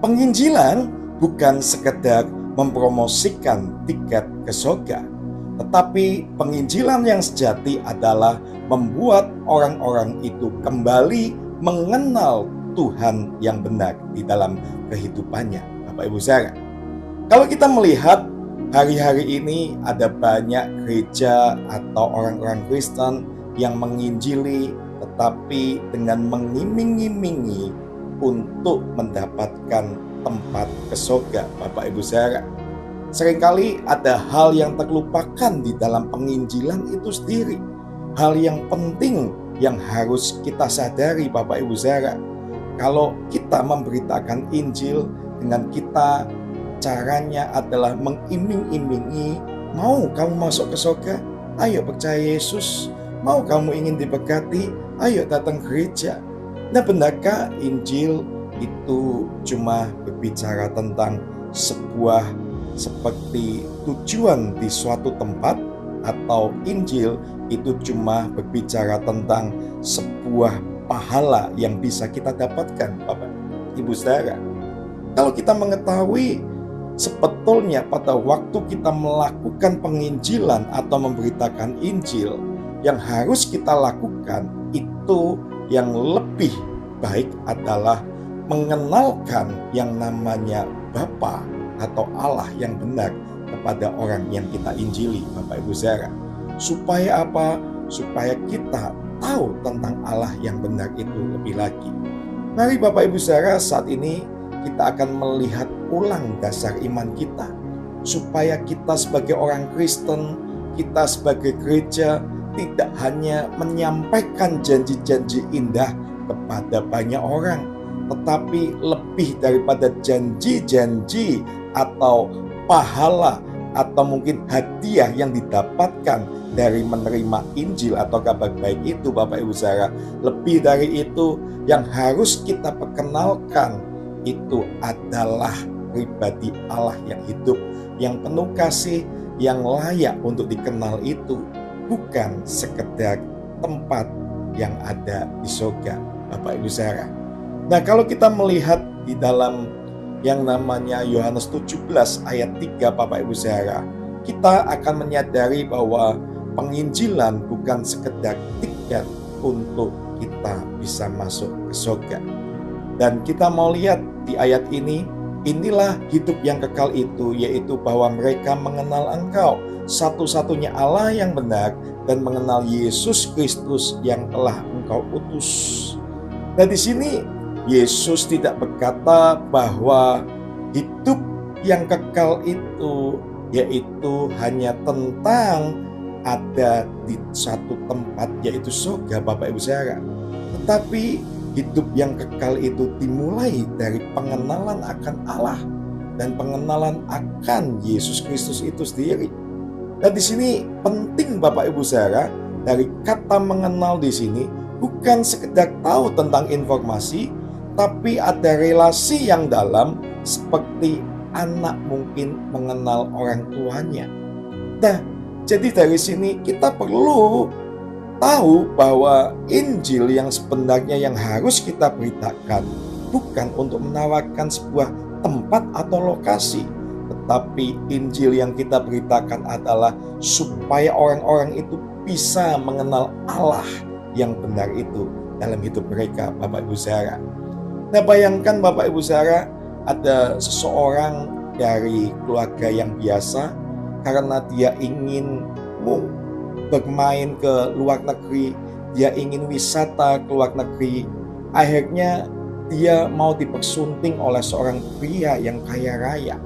Penginjilan bukan sekedar mempromosikan tiket ke surga, tetapi penginjilan yang sejati adalah membuat orang-orang itu kembali mengenal Tuhan yang benar di dalam kehidupannya, Bapak Ibu Saudara. Kalau kita melihat hari-hari ini ada banyak gereja atau orang-orang Kristen yang menginjili tetapi dengan mengiming-imingi untuk mendapatkan tempat ke surga, Bapak Ibu Saudara. Seringkali ada hal yang terlupakan di dalam penginjilan itu sendiri. Hal yang penting yang harus kita sadari, Bapak Ibu Saudara. Kalau kita memberitakan Injil dengan kita, caranya adalah mengiming-imingi, mau kamu masuk ke surga? Ayo percaya Yesus. Mau kamu ingin diberkati? Ayo datang gereja. Nah, benarkah Injil itu cuma berbicara tentang sebuah seperti tujuan di suatu tempat, atau Injil itu cuma berbicara tentang sebuah pahala yang bisa kita dapatkan, Bapak Ibu Saudara? Kalau kita mengetahui sebetulnya pada waktu kita melakukan penginjilan atau memberitakan Injil, yang harus kita lakukan itu yang lebih baik adalah mengenalkan yang namanya Bapa atau Allah yang benar kepada orang yang kita injili, Bapak Ibu Saudara. Supaya apa? Supaya kita tahu tentang Allah yang benar itu lebih lagi. Mari Bapak Ibu Saudara, saat ini kita akan melihat ulang dasar iman kita, supaya kita sebagai orang Kristen, kita sebagai gereja tidak hanya menyampaikan janji-janji indah kepada banyak orang, tetapi lebih daripada janji-janji atau pahala atau mungkin hadiah yang didapatkan dari menerima Injil atau kabar baik itu, Bapak Ibu Saudara, lebih dari itu yang harus kita perkenalkan itu adalah pribadi Allah yang hidup, yang penuh kasih, yang layak untuk dikenal itu, bukan sekedar tempat yang ada di surga, Bapak Ibu Saudara. Nah, kalau kita melihat di dalam yang namanya Yohanes 17 ayat 3, Bapak Ibu Saudara, kita akan menyadari bahwa penginjilan bukan sekedar tiket untuk kita bisa masuk ke surga. Dan kita mau lihat di ayat ini, inilah hidup yang kekal itu, yaitu bahwa mereka mengenal Engkau, satu-satunya Allah yang benar, dan mengenal Yesus Kristus yang telah Engkau utus. Nah, di sini Yesus tidak berkata bahwa hidup yang kekal itu yaitu hanya tentang ada di satu tempat, yaitu surga, Bapak Ibu Saudara. Tetapi hidup yang kekal itu dimulai dari pengenalan akan Allah dan pengenalan akan Yesus Kristus itu sendiri. Dan di sini penting, Bapak Ibu Saudara, dari kata mengenal di sini bukan sekedar tahu tentang informasi, tapi ada relasi yang dalam, seperti anak mungkin mengenal orang tuanya. Nah, jadi dari sini kita perlu tahu bahwa Injil yang sebenarnya yang harus kita beritakan bukan untuk menawarkan sebuah tempat atau lokasi, tetapi Injil yang kita beritakan adalah supaya orang-orang itu bisa mengenal Allah yang benar itu dalam hidup mereka, Bapak Ibu Saudara. Nah, bayangkan Bapak Ibu Saudara, ada seseorang dari keluarga yang biasa, karena dia ingin bermain ke luar negeri, dia ingin wisata ke luar negeri, akhirnya dia mau dipersunting oleh seorang pria yang kaya raya.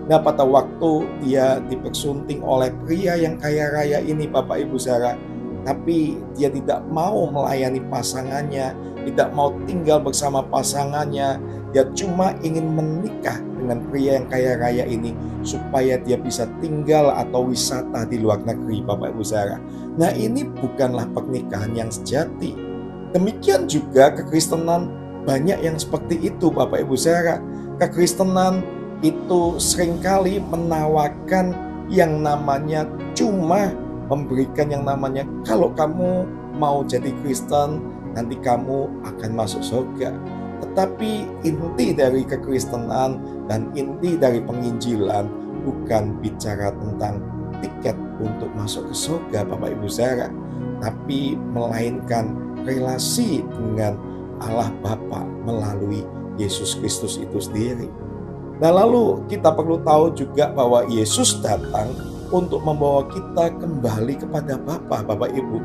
Nah, pada waktu dia dipersunting oleh pria yang kaya raya ini, Bapak Ibu Saudara, tapi dia tidak mau melayani pasangannya, tidak mau tinggal bersama pasangannya, dia cuma ingin menikah dengan pria yang kaya raya ini supaya dia bisa tinggal atau wisata di luar negeri, Bapak Ibu Saudara. Nah, ini bukanlah pernikahan yang sejati. Demikian juga kekristenan, banyak yang seperti itu, Bapak Ibu Saudara. Kekristenan itu seringkali menawarkan yang namanya cuma memberikan yang namanya, kalau kamu mau jadi Kristen, nanti kamu akan masuk surga. Tetapi inti dari kekristenan dan inti dari penginjilan bukan bicara tentang tiket untuk masuk ke surga Bapak Ibu Saudara, tapi melainkan relasi dengan Allah Bapa melalui Yesus Kristus itu sendiri. Nah, lalu kita perlu tahu juga bahwa Yesus datang untuk membawa kita kembali kepada Bapa, Bapak Ibu.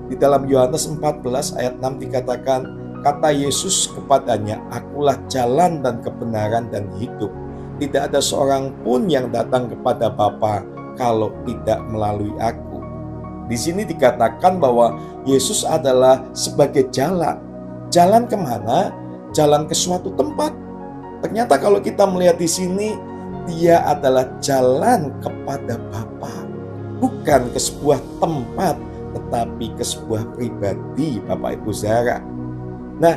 Di dalam Yohanes 14 ayat 6 dikatakan, kata Yesus kepadanya, "Akulah jalan dan kebenaran dan hidup. Tidak ada seorang pun yang datang kepada Bapa kalau tidak melalui aku." Di sini dikatakan bahwa Yesus adalah sebagai jalan. Jalan kemana? Jalan ke suatu tempat. Ternyata kalau kita melihat di sini, dia adalah jalan kepada Bapa. Bukan ke sebuah tempat, tetapi ke sebuah pribadi Bapak Ibu Saudara. Nah,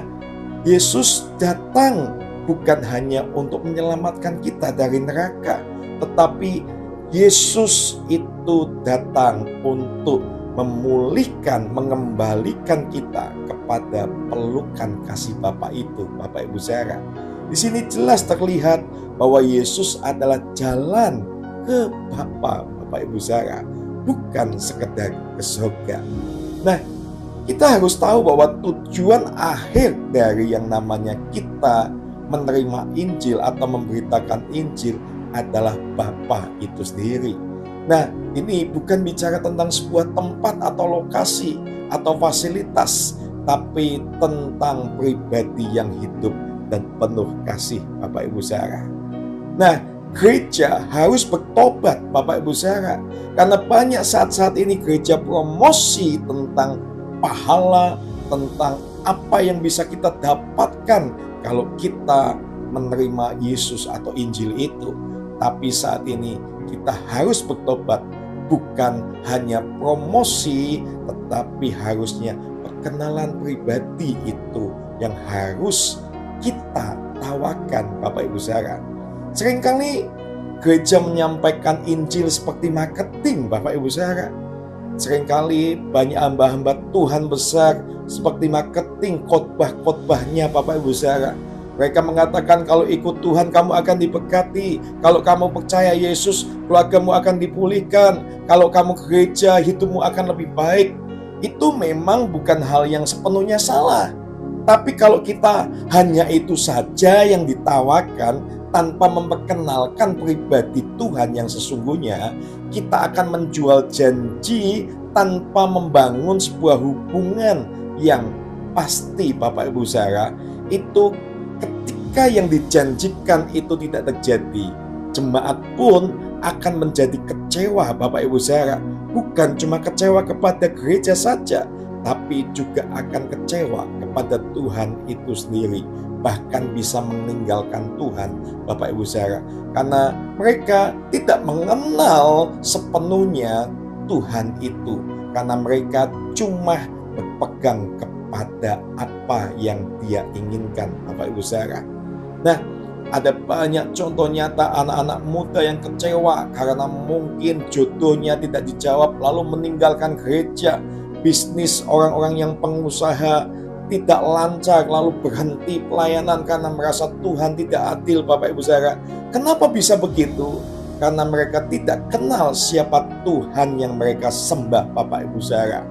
Yesus datang bukan hanya untuk menyelamatkan kita dari neraka, tetapi Yesus itu datang untuk memulihkan, mengembalikan kita kepada pelukan kasih Bapa itu, Bapak Ibu Saudara. Di sini jelas terlihat bahwa Yesus adalah jalan ke Bapa, Bapak Ibu Saudara, bukan sekedar ke surga. Nah, kita harus tahu bahwa tujuan akhir dari yang namanya kita menerima Injil atau memberitakan Injil adalah Bapa itu sendiri. Nah, ini bukan bicara tentang sebuah tempat atau lokasi atau fasilitas, tapi tentang pribadi yang hidup dan penuh kasih Bapak Ibu Saudara. Nah, gereja harus bertobat Bapak Ibu Saudara, karena banyak saat-saat ini gereja promosi tentang pahala, tentang apa yang bisa kita dapatkan kalau kita menerima Yesus atau Injil itu. Tapi saat ini kita harus bertobat, bukan hanya promosi, tetapi harusnya perkenalan pribadi itu yang harus kita tawarkan Bapak Ibu Saudara. Seringkali gereja menyampaikan Injil seperti marketing Bapak Ibu Saudara. Seringkali banyak hamba-hamba Tuhan besar seperti marketing khotbah-khotbahnya Bapak Ibu Saudara. Mereka mengatakan kalau ikut Tuhan kamu akan diberkati. Kalau kamu percaya Yesus, keluargamu akan dipulihkan. Kalau kamu ke gereja, hidupmu akan lebih baik. Itu memang bukan hal yang sepenuhnya salah. Tapi kalau kita hanya itu saja yang ditawarkan tanpa memperkenalkan pribadi Tuhan yang sesungguhnya, kita akan menjual janji tanpa membangun sebuah hubungan yang pasti Bapak Ibu Saudara. Itu ketika yang dijanjikan itu tidak terjadi, jemaat pun akan menjadi kecewa Bapak Ibu Saudara. Bukan cuma kecewa kepada gereja saja, tapi juga akan kecewa kepada Tuhan itu sendiri. Bahkan bisa meninggalkan Tuhan Bapak Ibu Saudara, karena mereka tidak mengenal sepenuhnya Tuhan itu, karena mereka cuma berpegang kepada apa yang dia inginkan Bapak Ibu Saudara. Nah, ada banyak contoh nyata anak-anak muda yang kecewa karena mungkin jodohnya tidak dijawab lalu meninggalkan gereja. Bisnis orang-orang yang pengusaha tidak lancar lalu berhenti pelayanan karena merasa Tuhan tidak adil Bapak Ibu Saudara. Kenapa bisa begitu? Karena mereka tidak kenal siapa Tuhan yang mereka sembah Bapak Ibu Saudara.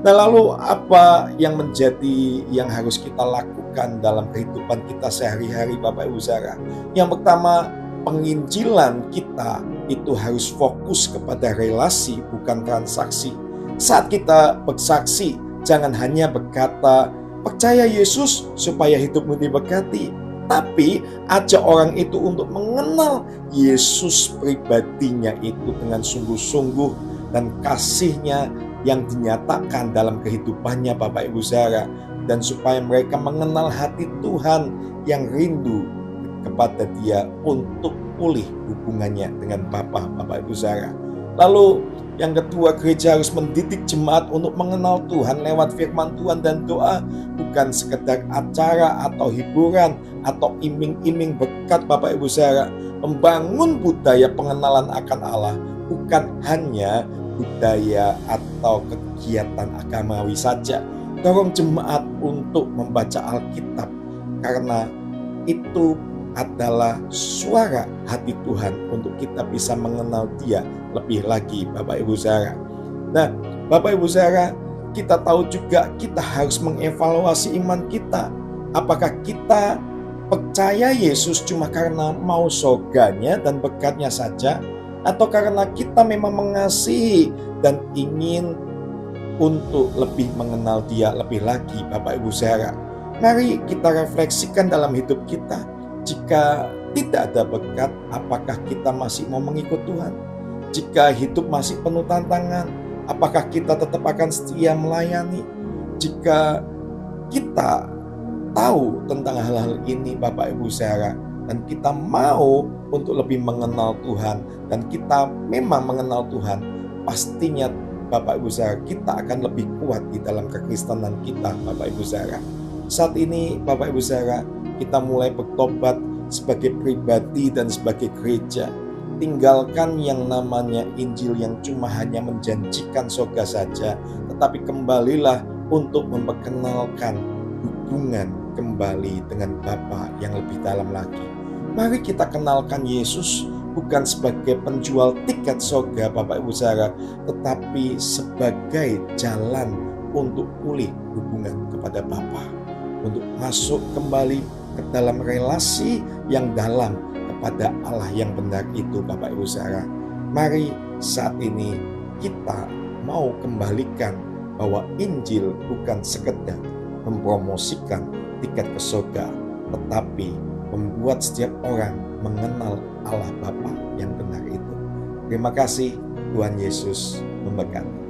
Nah, lalu apa yang menjadi yang harus kita lakukan dalam kehidupan kita sehari-hari Bapak Ibu Saudara? Yang pertama, penginjilan kita itu harus fokus kepada relasi bukan transaksi. Saat kita bersaksi, jangan hanya berkata, percaya Yesus supaya hidupmu diberkati. Tapi ajak orang itu untuk mengenal Yesus pribadinya itu dengan sungguh-sungguh dan kasihnya yang dinyatakan dalam kehidupannya Bapak Ibu Saudara. Dan supaya mereka mengenal hati Tuhan yang rindu kepada Dia untuk pulih hubungannya dengan Bapa Bapak Ibu Saudara. Lalu yang kedua, gereja harus mendidik jemaat untuk mengenal Tuhan lewat firman Tuhan dan doa. Bukan sekedar acara atau hiburan atau iming-iming berkat Bapak Ibu Saudara. Membangun budaya pengenalan akan Allah bukan hanya budaya atau kegiatan agamawi saja. Dorong jemaat untuk membaca Alkitab. karena itu adalah suara hati Tuhan untuk kita bisa mengenal Dia lebih lagi, Bapak Ibu Saudara. Nah, Bapak Ibu Saudara, kita tahu juga kita harus mengevaluasi iman kita. Apakah kita percaya Yesus cuma karena mau surganya dan berkatnya saja, atau karena kita memang mengasihi dan ingin untuk lebih mengenal Dia lebih lagi, Bapak Ibu Saudara. Mari kita refleksikan dalam hidup kita. Jika tidak ada berkat, apakah kita masih mau mengikut Tuhan? Jika hidup masih penuh tantangan, apakah kita tetap akan setia melayani? Jika kita tahu tentang hal-hal ini, Bapak Ibu Saudara, dan kita mau untuk lebih mengenal Tuhan, dan kita memang mengenal Tuhan, pastinya Bapak Ibu Saudara, kita akan lebih kuat di dalam kekristenan kita, Bapak Ibu Saudara. Saat ini Bapak Ibu Saudara, kita mulai bertobat sebagai pribadi dan sebagai gereja. Tinggalkan yang namanya Injil yang cuma hanya menjanjikan surga saja, tetapi kembalilah untuk memperkenalkan hubungan kembali dengan Bapa yang lebih dalam lagi. Mari kita kenalkan Yesus bukan sebagai penjual tiket surga, Bapak Ibu Saudara, tetapi sebagai jalan untuk pulih hubungan kepada Bapa, untuk masuk kembali ke dalam relasi yang dalam kepada Allah yang benar itu, Bapak Ibu Saudara. Mari saat ini kita mau kembalikan bahwa Injil bukan sekedar mempromosikan tiket ke surga, tetapi membuat setiap orang mengenal Allah Bapa yang benar itu. Terima kasih, Tuhan Yesus memberkati.